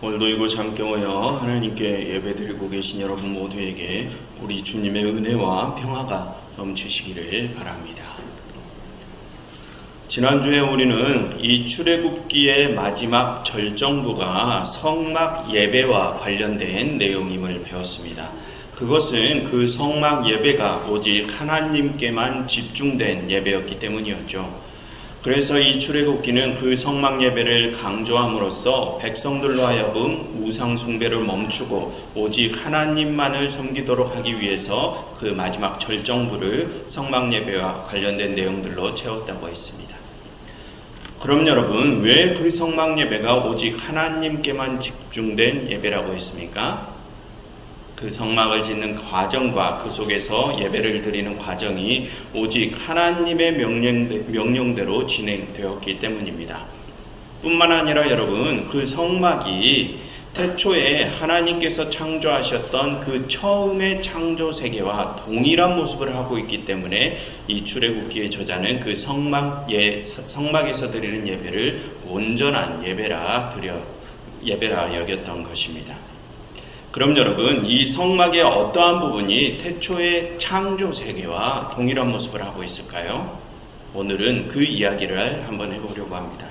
오늘도 이곳 함께 모여 하나님께 예배드리고 계신 여러분 모두에게 우리 주님의 은혜와 평화가 넘치시기를 바랍니다. 지난주에 우리는 이 출애굽기의 마지막 절정부가 성막 예배와 관련된 내용임을 배웠습니다. 그것은 그 성막 예배가 오직 하나님께만 집중된 예배였기 때문이었죠. 그래서 이 출애굽기는 그 성막 예배를 강조함으로써 백성들로 하여금 우상 숭배를 멈추고 오직 하나님만을 섬기도록 하기 위해서 그 마지막 절정부를 성막 예배와 관련된 내용들로 채웠다고 했습니다. 그럼 여러분, 왜 그 성막 예배가 오직 하나님께만 집중된 예배라고 했습니까? 그 성막을 짓는 과정과 그 속에서 예배를 드리는 과정이 오직 하나님의 명령대로 진행되었기 때문입니다. 뿐만 아니라 여러분, 그 성막이 태초에 하나님께서 창조하셨던 그 처음의 창조 세계와 동일한 모습을 하고 있기 때문에 이 출애굽기의 저자는 그 성막에서 드리는 예배를 온전한 예배라 여겼던 것입니다. 그럼 여러분, 이 성막의 어떠한 부분이 태초의 창조 세계와 동일한 모습을 하고 있을까요? 오늘은 그 이야기를 한번 해보려고 합니다.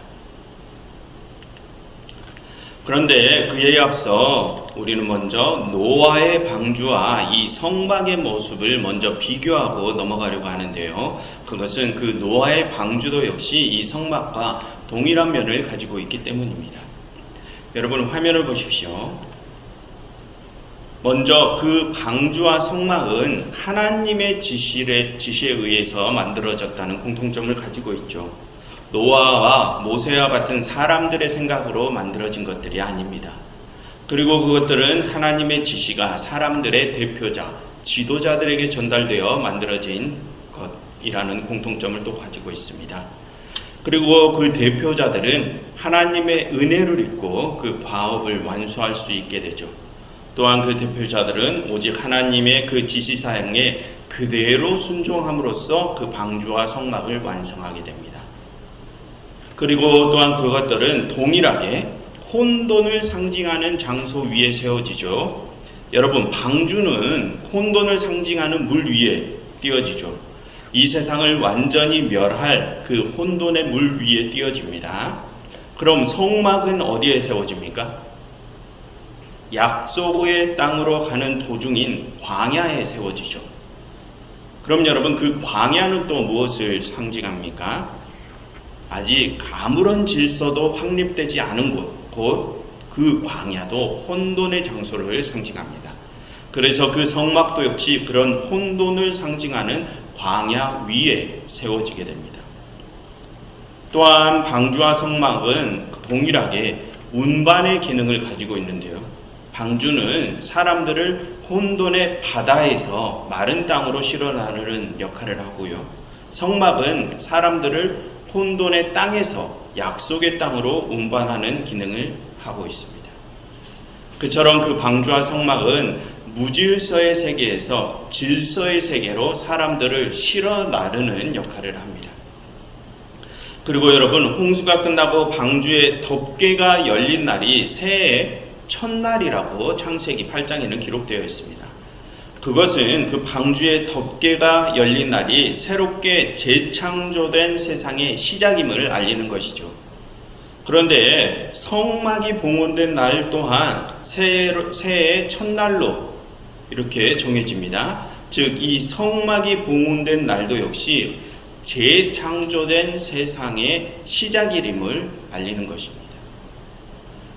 그런데 그에 앞서 우리는 먼저 노아의 방주와 이 성막의 모습을 먼저 비교하고 넘어가려고 하는데요. 그것은 그 노아의 방주도 역시 이 성막과 동일한 면을 가지고 있기 때문입니다. 여러분, 화면을 보십시오. 먼저 그 방주와 성막은 하나님의 지시에 의해서 만들어졌다는 공통점을 가지고 있죠. 노아와 모세와 같은 사람들의 생각으로 만들어진 것들이 아닙니다. 그리고 그것들은 하나님의 지시가 사람들의 대표자, 지도자들에게 전달되어 만들어진 것이라는 공통점을 또 가지고 있습니다. 그리고 그 대표자들은 하나님의 은혜를 입고 그 과업을 완수할 수 있게 되죠. 또한 그 대표자들은 오직 하나님의 그 지시사항에 그대로 순종함으로써 그 방주와 성막을 완성하게 됩니다. 그리고 또한 그것들은 동일하게 혼돈을 상징하는 장소 위에 세워지죠. 여러분, 방주는 혼돈을 상징하는 물 위에 띄어지죠. 이 세상을 완전히 멸할 그 혼돈의 물 위에 띄어집니다. 그럼 성막은 어디에 세워집니까? 약속의 땅으로 가는 도중인 광야에 세워지죠. 그럼 여러분, 그 광야는 또 무엇을 상징합니까? 아직 아무런 질서도 확립되지 않은 곳, 그 광야도 혼돈의 장소를 상징합니다. 그래서 그 성막도 역시 그런 혼돈을 상징하는 광야 위에 세워지게 됩니다. 또한 방주와 성막은 동일하게 운반의 기능을 가지고 있는데요. 방주는 사람들을 혼돈의 바다에서 마른 땅으로 실어 나르는 역할을 하고요. 성막은 사람들을 혼돈의 땅에서 약속의 땅으로 운반하는 기능을 하고 있습니다. 그처럼 그 방주와 성막은 무질서의 세계에서 질서의 세계로 사람들을 실어 나르는 역할을 합니다. 그리고 여러분, 홍수가 끝나고 방주의 덮개가 열린 날이 새해의 첫날이라고 창세기 8장에는 기록되어 있습니다. 그것은 그 방주의 덮개가 열린 날이 새롭게 재창조된 세상의 시작임을 알리는 것이죠. 그런데 성막이 봉헌된 날 또한 새해의 첫날로 이렇게 정해집니다. 즉, 이 성막이 봉헌된 날도 역시 재창조된 세상의 시작일임을 알리는 것입니다.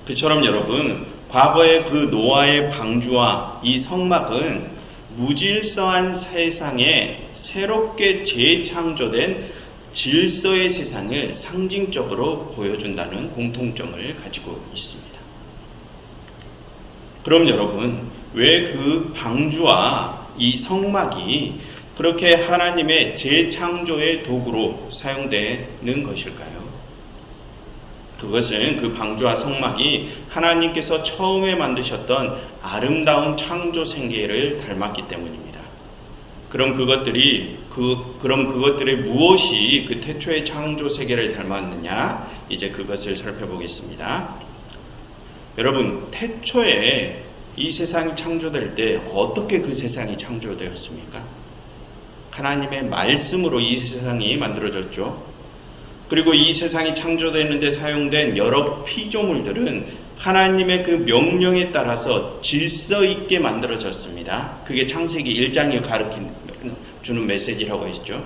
그처럼 여러분, 과거의 그 노아의 방주와 이 성막은 무질서한 세상에 새롭게 재창조된 질서의 세상을 상징적으로 보여준다는 공통점을 가지고 있습니다. 그럼 여러분, 왜 그 방주와 이 성막이 그렇게 하나님의 재창조의 도구로 사용되는 것일까요? 그것은 그 방주와 성막이 하나님께서 처음에 만드셨던 아름다운 창조 생계를 닮았기 때문입니다. 그럼 그것들의 무엇이 그 태초의 창조 세계를 닮았느냐? 이제 그것을 살펴보겠습니다. 여러분, 태초에 이 세상이 창조될 때 어떻게 그 세상이 창조되었습니까? 하나님의 말씀으로 이 세상이 만들어졌죠. 그리고 이 세상이 창조되는데 사용된 여러 피조물들은 하나님의 그 명령에 따라서 질서 있게 만들어졌습니다. 그게 창세기 1장이 주는 메시지라고 했죠.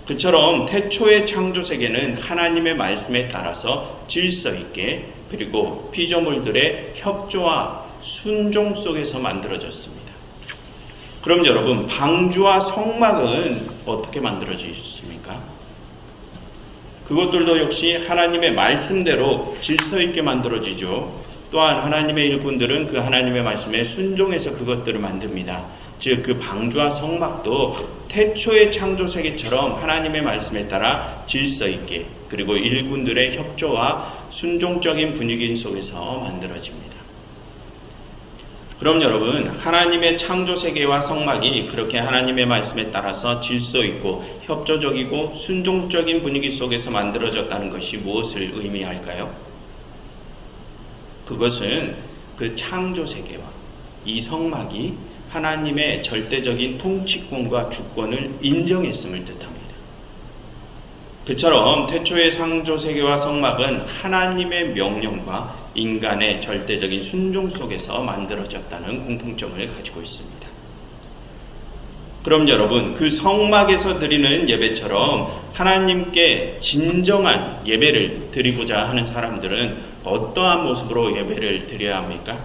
그처럼 태초의 창조 세계는 하나님의 말씀에 따라서 질서 있게, 그리고 피조물들의 협조와 순종 속에서 만들어졌습니다. 그럼 여러분, 방주와 성막은 어떻게 만들어졌습니까? 그것들도 역시 하나님의 말씀대로 질서 있게 만들어지죠. 또한 하나님의 일꾼들은 그 하나님의 말씀에 순종해서 그것들을 만듭니다. 즉, 그 방주와 성막도 태초의 창조 세계처럼 하나님의 말씀에 따라 질서 있게, 그리고 일꾼들의 협조와 순종적인 분위기 속에서 만들어집니다. 그럼 여러분, 하나님의 창조 세계와 성막이 그렇게 하나님의 말씀에 따라서 질서 있고 협조적이고 순종적인 분위기 속에서 만들어졌다는 것이 무엇을 의미할까요? 그것은 그 창조 세계와 이 성막이 하나님의 절대적인 통치권과 주권을 인정했음을 뜻합니다. 그처럼 태초의 창조 세계와 성막은 하나님의 명령과 인간의 절대적인 순종 속에서 만들어졌다는 공통점을 가지고 있습니다. 그럼 여러분, 그 성막에서 드리는 예배처럼 하나님께 진정한 예배를 드리고자 하는 사람들은 어떠한 모습으로 예배를 드려야 합니까?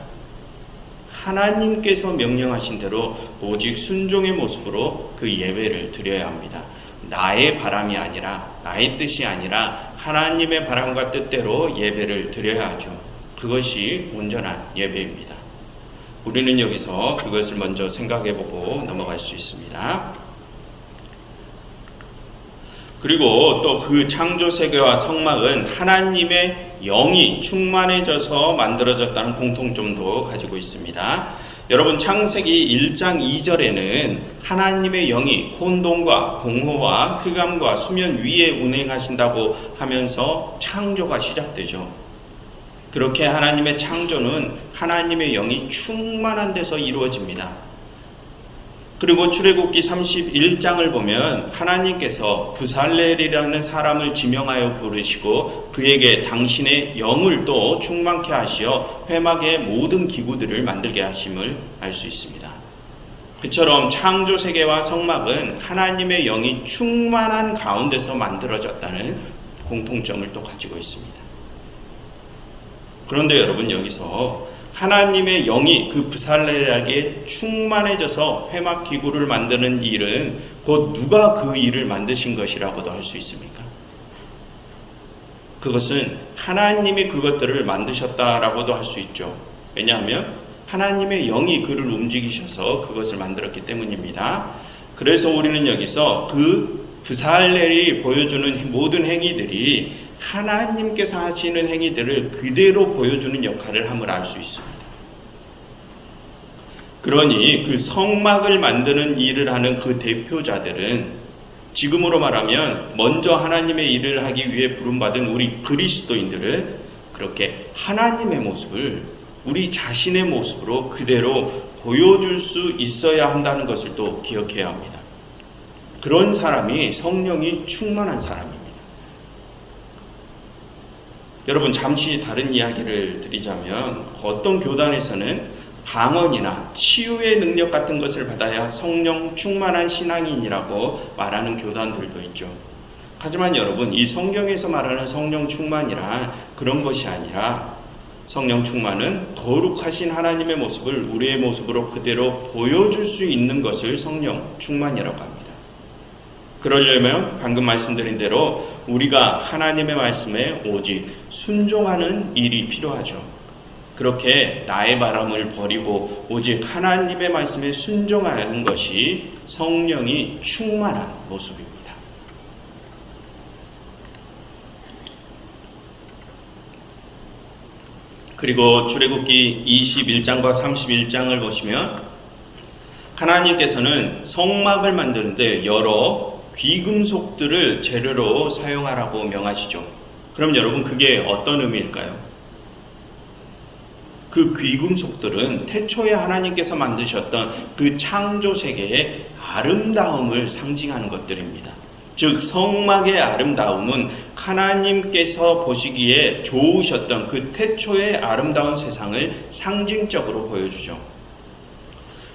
하나님께서 명령하신 대로 오직 순종의 모습으로 그 예배를 드려야 합니다. 나의 바람이 아니라, 나의 뜻이 아니라 하나님의 바람과 뜻대로 예배를 드려야 하죠. 그것이 온전한 예배입니다. 우리는 여기서 그것을 먼저 생각해보고 넘어갈 수 있습니다. 그리고 또 그 창조 세계와 성막은 하나님의 영이 충만해져서 만들어졌다는 공통점도 가지고 있습니다. 여러분, 창세기 1장 2절에는 하나님의 영이 혼돈과 공허와 흑암과 수면 위에 운행하신다고 하면서 창조가 시작되죠. 그렇게 하나님의 창조는 하나님의 영이 충만한 데서 이루어집니다. 그리고 출애굽기 31장을 보면 하나님께서 부살렐이라는 사람을 지명하여 부르시고 그에게 당신의 영을 또 충만케 하시어 회막의 모든 기구들을 만들게 하심을 알 수 있습니다. 그처럼 창조 세계와 성막은 하나님의 영이 충만한 가운데서 만들어졌다는 공통점을 또 가지고 있습니다. 그런데 여러분, 여기서 하나님의 영이 그 부살렐에게 충만해져서 회막 기구를 만드는 일은 곧 누가 그 일을 만드신 것이라고도 할 수 있습니까? 그것은 하나님이 그것들을 만드셨다라고도 할 수 있죠. 왜냐하면 하나님의 영이 그를 움직이셔서 그것을 만들었기 때문입니다. 그래서 우리는 여기서 그 부살렐이 보여주는 모든 행위들이 하나님께서 하시는 행위들을 그대로 보여주는 역할을 함을 알 수 있습니다. 그러니 그 성막을 만드는 일을 하는 그 대표자들은 지금으로 말하면 먼저 하나님의 일을 하기 위해 부름받은 우리 그리스도인들은 그렇게 하나님의 모습을 우리 자신의 모습으로 그대로 보여줄 수 있어야 한다는 것을 또 기억해야 합니다. 그런 사람이 성령이 충만한 사람입니다. 여러분, 잠시 다른 이야기를 드리자면 어떤 교단에서는 방언이나 치유의 능력 같은 것을 받아야 성령 충만한 신앙인이라고 말하는 교단들도 있죠. 하지만 여러분, 이 성경에서 말하는 성령 충만이란 그런 것이 아니라 성령 충만은 거룩하신 하나님의 모습을 우리의 모습으로 그대로 보여줄 수 있는 것을 성령 충만이라고 합니다. 그러려면 방금 말씀드린 대로 우리가 하나님의 말씀에 오직 순종하는 일이 필요하죠. 그렇게 나의 바람을 버리고 오직 하나님의 말씀에 순종하는 것이 성령이 충만한 모습입니다. 그리고 출애굽기 21장과 31장을 보시면 하나님께서는 성막을 만드는데 여러 귀금속들을 재료로 사용하라고 명하시죠. 그럼 여러분, 그게 어떤 의미일까요? 그 귀금속들은 태초에 하나님께서 만드셨던 그 창조 세계의 아름다움을 상징하는 것들입니다. 즉 성막의 아름다움은 하나님께서 보시기에 좋으셨던 그 태초의 아름다운 세상을 상징적으로 보여주죠.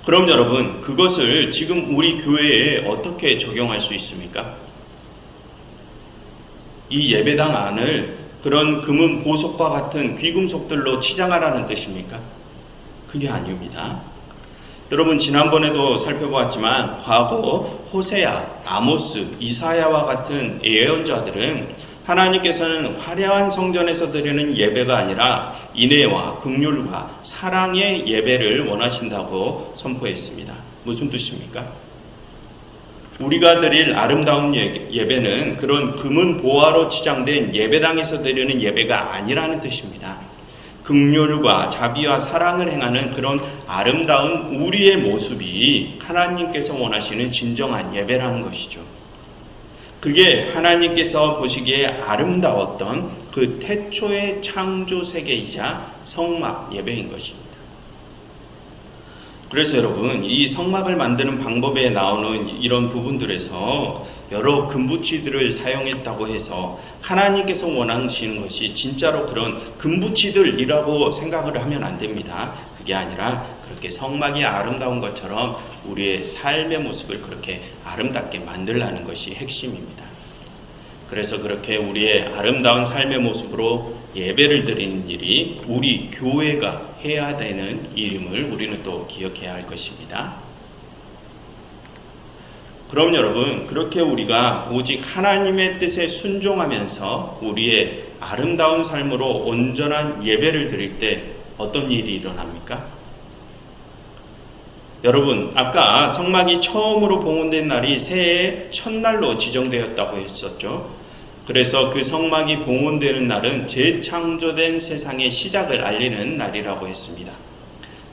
그럼 여러분, 그것을 지금 우리 교회에 어떻게 적용할 수 있습니까? 이 예배당 안을 그런 금은 보석과 같은 귀금속들로 치장하라는 뜻입니까? 그게 아닙니다. 여러분, 지난번에도 살펴보았지만 과거 호세아, 아모스, 이사야와 같은 예언자들은 하나님께서는 화려한 성전에서 드리는 예배가 아니라 인애와 긍휼과 사랑의 예배를 원하신다고 선포했습니다. 무슨 뜻입니까? 우리가 드릴 아름다운 예배는 그런 금은 보화로 치장된 예배당에서 드리는 예배가 아니라는 뜻입니다. 긍휼과 자비와 사랑을 행하는 그런 아름다운 우리의 모습이 하나님께서 원하시는 진정한 예배라는 것이죠. 그게 하나님께서 보시기에 아름다웠던 그 태초의 창조 세계이자 성막 예배인 것입니다. 그래서 여러분, 이 성막을 만드는 방법에 나오는 이런 부분들에서 여러 금붙이들을 사용했다고 해서 하나님께서 원하시는 것이 진짜로 그런 금붙이들이라고 생각을 하면 안 됩니다. 그게 아니라 그렇게 성막이 아름다운 것처럼 우리의 삶의 모습을 그렇게 아름답게 만들라는 것이 핵심입니다. 그래서 그렇게 우리의 아름다운 삶의 모습으로 예배를 드리는 일이 우리 교회가 해야 되는 일임을 우리는 또 기억해야 할 것입니다. 그럼 여러분, 그렇게 우리가 오직 하나님의 뜻에 순종하면서 우리의 아름다운 삶으로 온전한 예배를 드릴 때 어떤 일이 일어납니까? 여러분, 아까 성막이 처음으로 봉헌된 날이 새해의 첫날로 지정되었다고 했었죠. 그래서 그 성막이 봉헌되는 날은 재창조된 세상의 시작을 알리는 날이라고 했습니다.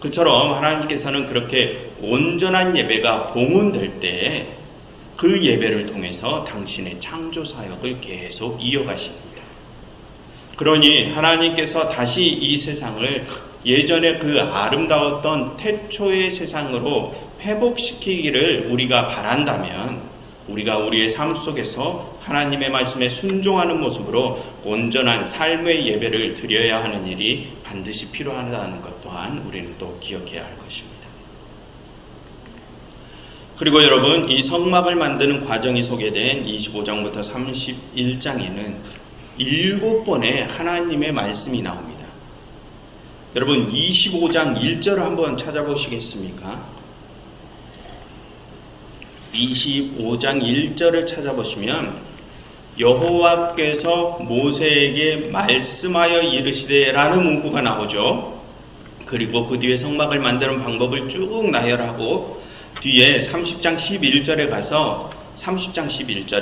그처럼 하나님께서는 그렇게 온전한 예배가 봉헌될 때 그 예배를 통해서 당신의 창조 사역을 계속 이어가십니다. 그러니 하나님께서 다시 이 세상을 예전에 그 아름다웠던 태초의 세상으로 회복시키기를 우리가 바란다면 우리가 우리의 삶 속에서 하나님의 말씀에 순종하는 모습으로 온전한 삶의 예배를 드려야 하는 일이 반드시 필요하다는 것 또한 우리는 또 기억해야 할 것입니다. 그리고 여러분, 이 성막을 만드는 과정이 소개된 25장부터 31장에는 7번의 하나님의 말씀이 나옵니다. 여러분, 25장 1절을 한번 찾아보시겠습니까? 25장 1절을 찾아보시면 여호와께서 모세에게 말씀하여 이르시되 라는 문구가 나오죠. 그리고 그 뒤에 성막을 만드는 방법을 쭉 나열하고 뒤에 30장 11절에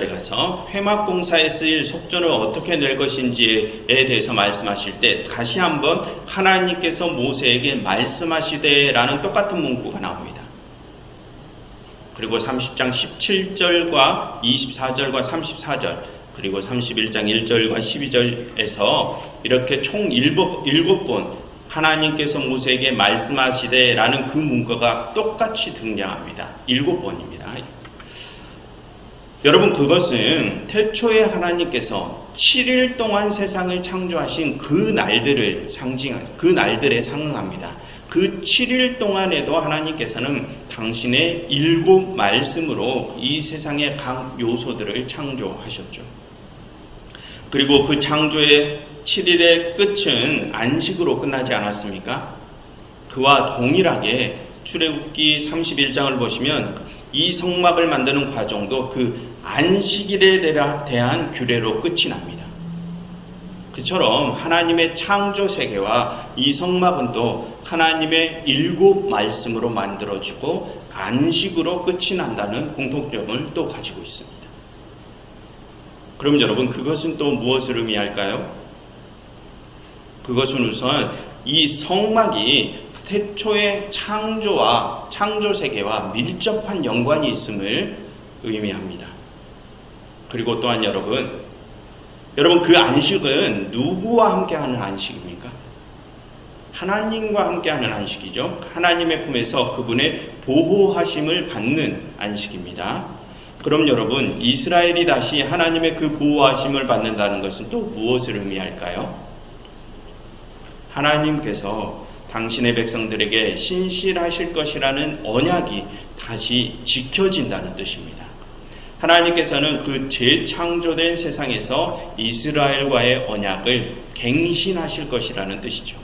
가서 회막 공사에 쓰일 속전을 어떻게 낼 것인지에 대해서 말씀하실 때 다시 한번 하나님께서 모세에게 말씀하시되 라는 똑같은 문구가 나옵니다. 그리고 30장 17절과 24절과 34절 그리고 31장 1절과 12절에서 이렇게 총 7번 하나님께서 모세에게 말씀하시되 라는 그 문구가 똑같이 등장합니다. 7번입니다. 여러분, 그것은 태초에 하나님께서 7일 동안 세상을 창조하신 그 날들을 그 날들에 상응합니다. 그 7일 동안에도 하나님께서는 당신의 7 말씀으로 이 세상의 각 요소들을 창조하셨죠. 그리고 그 창조의 7일의 끝은 안식으로 끝나지 않았습니까? 그와 동일하게 출애굽기 31장을 보시면 이 성막을 만드는 과정도 그 안식일에 대한 규례로 끝이 납니다. 그처럼 하나님의 창조 세계와 이 성막은 또 하나님의 7 말씀으로 만들어지고 안식으로 끝이 난다는 공통점을 또 가지고 있습니다. 그럼 여러분, 그것은 또 무엇을 의미할까요? 그것은 우선 이 성막이 태초의 창조와 창조 세계와 밀접한 연관이 있음을 의미합니다. 그리고 또한 여러분 그 안식은 누구와 함께 하는 안식입니까? 하나님과 함께하는 안식이죠. 하나님의 품에서 그분의 보호하심을 받는 안식입니다. 그럼 여러분, 이스라엘이 다시 하나님의 그 보호하심을 받는다는 것은 또 무엇을 의미할까요? 하나님께서 당신의 백성들에게 신실하실 것이라는 언약이 다시 지켜진다는 뜻입니다. 하나님께서는 그 재창조된 세상에서 이스라엘과의 언약을 갱신하실 것이라는 뜻이죠.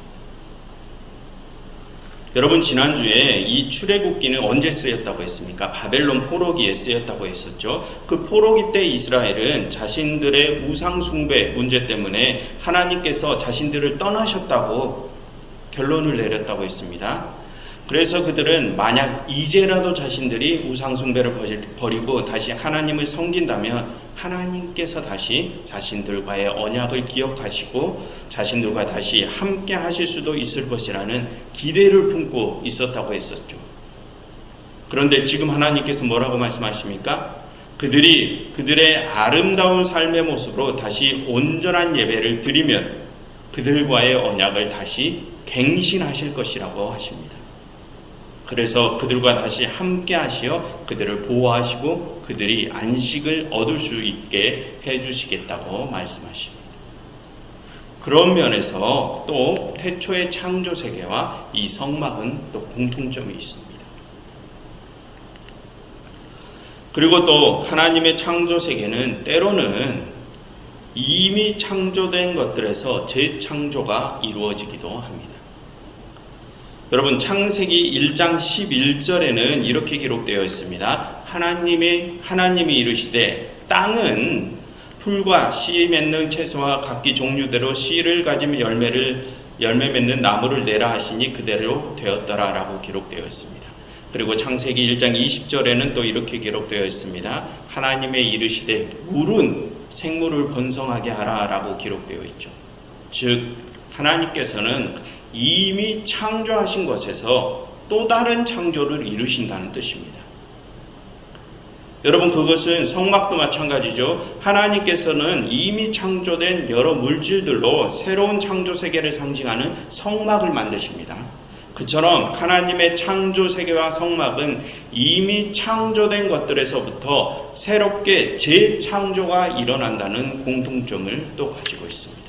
여러분, 지난주에 이 출애굽기는 언제 쓰였다고 했습니까? 바벨론 포로기에 쓰였다고 했었죠. 그 포로기 때 이스라엘은 자신들의 우상 숭배 문제 때문에 하나님께서 자신들을 떠나셨다고 결론을 내렸다고 했습니다. 그래서 그들은 만약 이제라도 자신들이 우상 숭배를 버리고 다시 하나님을 섬긴다면 하나님께서 다시 자신들과의 언약을 기억하시고 자신들과 다시 함께 하실 수도 있을 것이라는 기대를 품고 있었다고 했었죠. 그런데 지금 하나님께서 뭐라고 말씀하십니까? 그들이 그들의 아름다운 삶의 모습으로 다시 온전한 예배를 드리면 그들과의 언약을 다시 갱신하실 것이라고 하십니다. 그래서 그들과 다시 함께 하시어 그들을 보호하시고 그들이 안식을 얻을 수 있게 해주시겠다고 말씀하십니다. 그런 면에서 또 태초의 창조 세계와 이 성막은 또 공통점이 있습니다. 그리고 또 하나님의 창조 세계는 때로는 이미 창조된 것들에서 재창조가 이루어지기도 합니다. 여러분, 창세기 1장 11절에는 이렇게 기록되어 있습니다. 하나님이 이르시되 땅은 풀과 씨 맺는 채소와 각기 종류대로 씨를 가지며 열매 맺는 나무를 내라 하시니 그대로 되었더라 라고 기록되어 있습니다. 그리고 창세기 1장 20절에는 또 이렇게 기록되어 있습니다. 하나님의 이르시되 물은 생물을 번성하게 하라 라고 기록되어 있죠. 즉 하나님께서는 이미 창조하신 것에서 또 다른 창조를 이루신다는 뜻입니다. 여러분, 그것은 성막도 마찬가지죠. 하나님께서는 이미 창조된 여러 물질들로 새로운 창조 세계를 상징하는 성막을 만드십니다. 그처럼 하나님의 창조 세계와 성막은 이미 창조된 것들에서부터 새롭게 재창조가 일어난다는 공통점을 또 가지고 있습니다.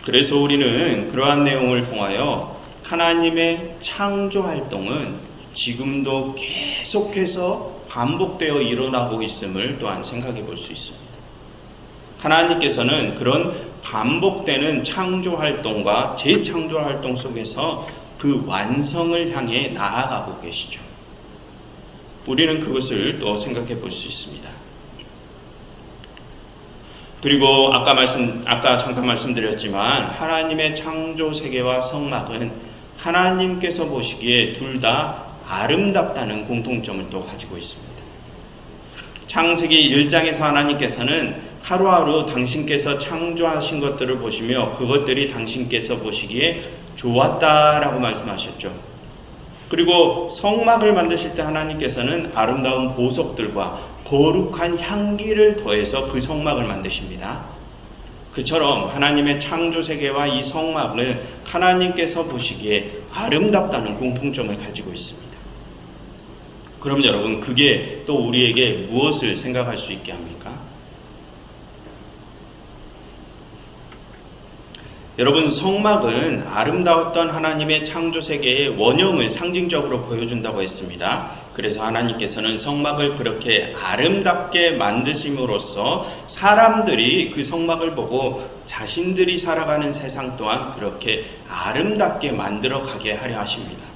그래서 우리는 그러한 내용을 통하여 하나님의 창조 활동은 지금도 계속해서 반복되어 일어나고 있음을 또한 생각해 볼 수 있습니다. 하나님께서는 그런 반복되는 창조 활동과 재창조 활동 속에서 그 완성을 향해 나아가고 계시죠. 우리는 그것을 또 생각해 볼 수 있습니다. 그리고 아까 잠깐 말씀드렸지만 하나님의 창조 세계와 성막은 하나님께서 보시기에 둘 다 아름답다는 공통점을 또 가지고 있습니다. 창세기 1장에서 하나님께서는 하루하루 당신께서 창조하신 것들을 보시며 그것들이 당신께서 보시기에 좋았다라고 말씀하셨죠. 그리고 성막을 만드실 때 하나님께서는 아름다운 보석들과 거룩한 향기를 더해서 그 성막을 만드십니다. 그처럼 하나님의 창조 세계와 이 성막은 하나님께서 보시기에 아름답다는 공통점을 가지고 있습니다. 그럼 여러분, 그게 또 우리에게 무엇을 생각할 수 있게 합니까? 여러분, 성막은 아름다웠던 하나님의 창조 세계의 원형을 상징적으로 보여준다고 했습니다. 그래서 하나님께서는 성막을 그렇게 아름답게 만드심으로써 사람들이 그 성막을 보고 자신들이 살아가는 세상 또한 그렇게 아름답게 만들어 가게 하려 하십니다.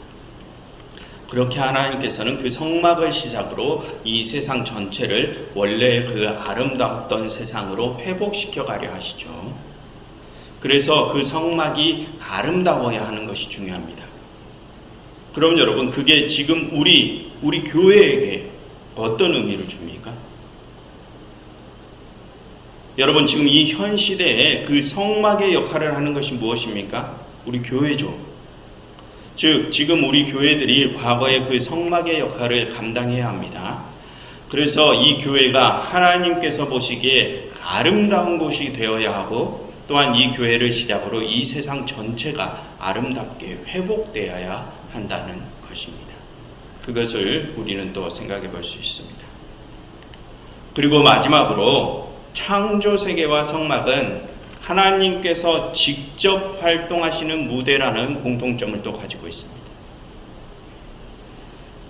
그렇게 하나님께서는 그 성막을 시작으로 이 세상 전체를 원래 그 아름다웠던 세상으로 회복시켜 가려 하시죠. 그래서 그 성막이 아름다워야 하는 것이 중요합니다. 그럼 여러분, 그게 지금 우리 교회에게 어떤 의미를 줍니까? 여러분, 지금 이 현 시대에 그 성막의 역할을 하는 것이 무엇입니까? 우리 교회죠. 즉, 지금 우리 교회들이 과거의 그 성막의 역할을 감당해야 합니다. 그래서 이 교회가 하나님께서 보시기에 아름다운 곳이 되어야 하고 또한 이 교회를 시작으로 이 세상 전체가 아름답게 회복되어야 한다는 것입니다. 그것을 우리는 또 생각해 볼 수 있습니다. 그리고 마지막으로 창조 세계와 성막은 하나님께서 직접 활동하시는 무대라는 공통점을 또 가지고 있습니다.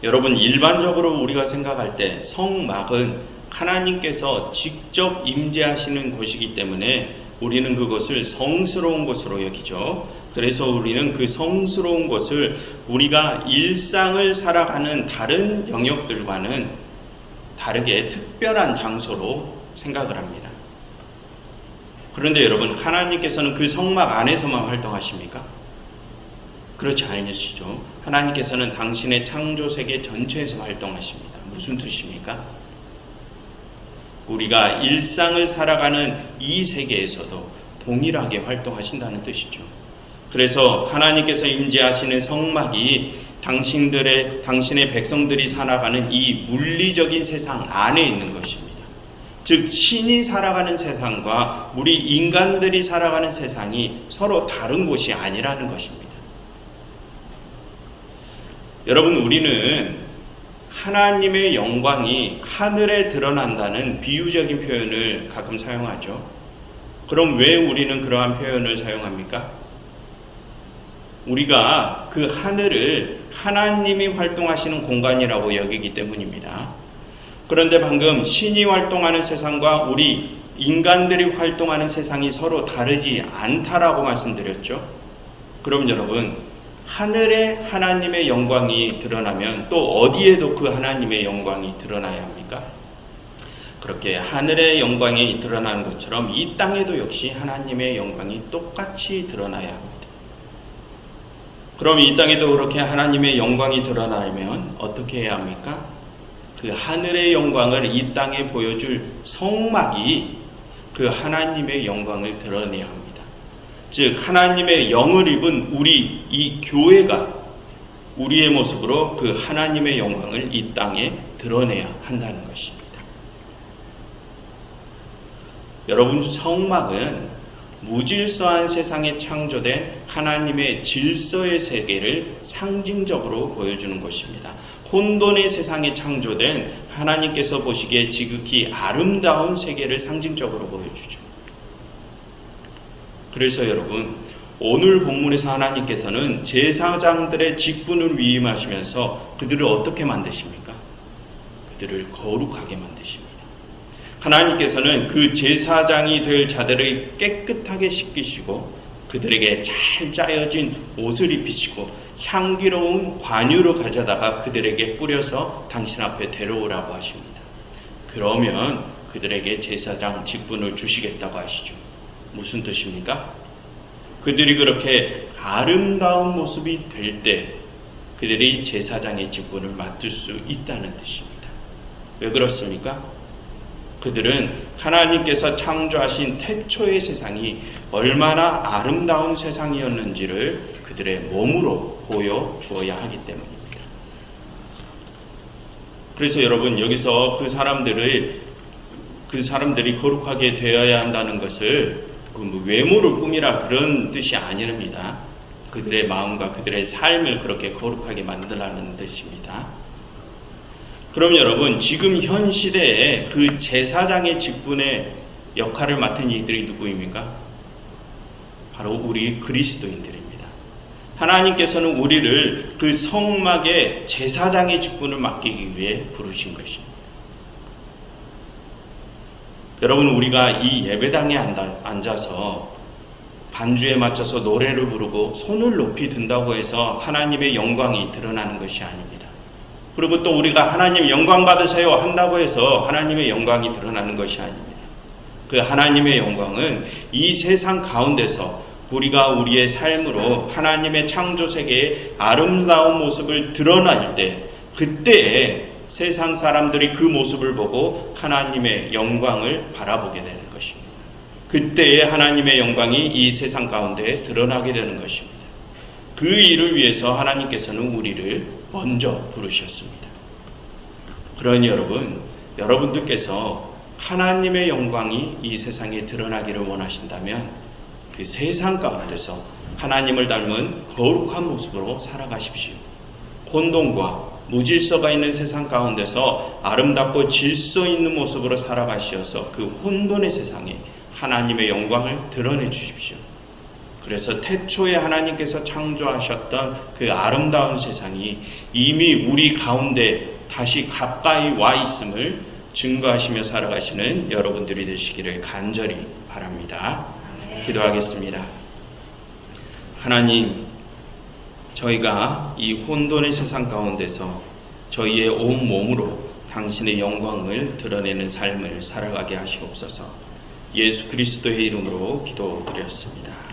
여러분, 일반적으로 우리가 생각할 때 성막은 하나님께서 직접 임재하시는 곳이기 때문에 우리는 그것을 성스러운 곳으로 여기죠. 그래서 우리는 그 성스러운 곳을 우리가 일상을 살아가는 다른 영역들과는 다르게 특별한 장소로 생각을 합니다. 그런데 여러분, 하나님께서는 그 성막 안에서만 활동하십니까? 그렇지 않으시죠. 하나님께서는 당신의 창조 세계 전체에서 활동하십니다. 무슨 뜻입니까? 우리가 일상을 살아가는 이 세계에서도 동일하게 활동하신다는 뜻이죠. 그래서 하나님께서 임재하시는 성막이 당신의 백성들이 살아가는 이 물리적인 세상 안에 있는 것입니다. 즉, 신이 살아가는 세상과 우리 인간들이 살아가는 세상이 서로 다른 곳이 아니라는 것입니다. 여러분, 우리는 하나님의 영광이 하늘에 드러난다는 비유적인 표현을 가끔 사용하죠. 그럼 왜 우리는 그러한 표현을 사용합니까? 우리가 그 하늘을 하나님이 활동하시는 공간이라고 여기기 때문입니다. 그런데 방금 신이 활동하는 세상과 우리 인간들이 활동하는 세상이 서로 다르지 않다라고 말씀드렸죠. 그럼 여러분, 하늘에 하나님의 영광이 드러나면 또 어디에도 그 하나님의 영광이 드러나야 합니까? 그렇게 하늘의 영광이 드러나는 것처럼 이 땅에도 역시 하나님의 영광이 똑같이 드러나야 합니다. 그럼 이 땅에도 그렇게 하나님의 영광이 드러나려면 어떻게 해야 합니까? 그 하늘의 영광을 이 땅에 보여줄 성막이 그 하나님의 영광을 드러내야 합니다. 즉, 하나님의 영을 입은 우리 이 교회가 우리의 모습으로 그 하나님의 영광을 이 땅에 드러내야 한다는 것입니다. 여러분, 성막은 무질서한 세상에 창조된 하나님의 질서의 세계를 상징적으로 보여주는 것입니다. 혼돈의 세상에 창조된 하나님께서 보시기에 지극히 아름다운 세계를 상징적으로 보여주죠. 그래서 여러분, 오늘 본문에서 하나님께서는 제사장들의 직분을 위임하시면서 그들을 어떻게 만드십니까? 그들을 거룩하게 만드십니다. 하나님께서는 그 제사장이 될 자들을 깨끗하게 씻기시고 그들에게 잘 짜여진 옷을 입히시고 향기로운 관유를 가져다가 그들에게 뿌려서 당신 앞에 데려오라고 하십니다. 그러면 그들에게 제사장 직분을 주시겠다고 하시죠. 무슨 뜻입니까? 그들이 그렇게 아름다운 모습이 될 때 그들이 제사장의 직분을 맡을 수 있다는 뜻입니다. 왜 그렇습니까? 그들은 하나님께서 창조하신 태초의 세상이 얼마나 아름다운 세상이었는지를 그들의 몸으로 보여주어야 하기 때문입니다. 그래서 여러분, 여기서 그 사람들이 거룩하게 되어야 한다는 것을 외모를 꾸미라 그런 뜻이 아닙니다. 그들의 마음과 그들의 삶을 그렇게 거룩하게 만들라는 뜻입니다. 그럼 여러분, 지금 현 시대에 그 제사장의 직분의 역할을 맡은 이들이 누구입니까? 바로 우리 그리스도인들입니다. 하나님께서는 우리를 그 성막의 제사장의 직분을 맡기기 위해 부르신 것입니다. 여러분, 우리가 이 예배당에 앉아서 반주에 맞춰서 노래를 부르고 손을 높이 든다고 해서 하나님의 영광이 드러나는 것이 아닙니다. 그리고 또 우리가 하나님 영광 받으세요 한다고 해서 하나님의 영광이 드러나는 것이 아닙니다. 그 하나님의 영광은 이 세상 가운데서 우리가 우리의 삶으로 하나님의 창조 세계의 아름다운 모습을 드러날 때, 그때에 세상 사람들이 그 모습을 보고 하나님의 영광을 바라보게 되는 것입니다. 그때에 하나님의 영광이 이 세상 가운데 드러나게 되는 것입니다. 그 일을 위해서 하나님께서는 우리를 먼저 부르셨습니다. 그러니 여러분들께서 하나님의 영광이 이 세상에 드러나기를 원하신다면 그 세상 가운데서 하나님을 닮은 거룩한 모습으로 살아가십시오. 혼돈과 무질서가 있는 세상 가운데서 아름답고 질서 있는 모습으로 살아가시어서 그 혼돈의 세상에 하나님의 영광을 드러내 주십시오. 그래서 태초에 하나님께서 창조하셨던 그 아름다운 세상이 이미 우리 가운데 다시 가까이 와 있음을 증거하시며 살아가시는 여러분들이 되시기를 간절히 바랍니다. 기도하겠습니다. 하나님, 저희가 이 혼돈의 세상 가운데서 저희의 온 몸으로 당신의 영광을 드러내는 삶을 살아가게 하시옵소서. 예수 그리스도의 이름으로 기도드렸습니다.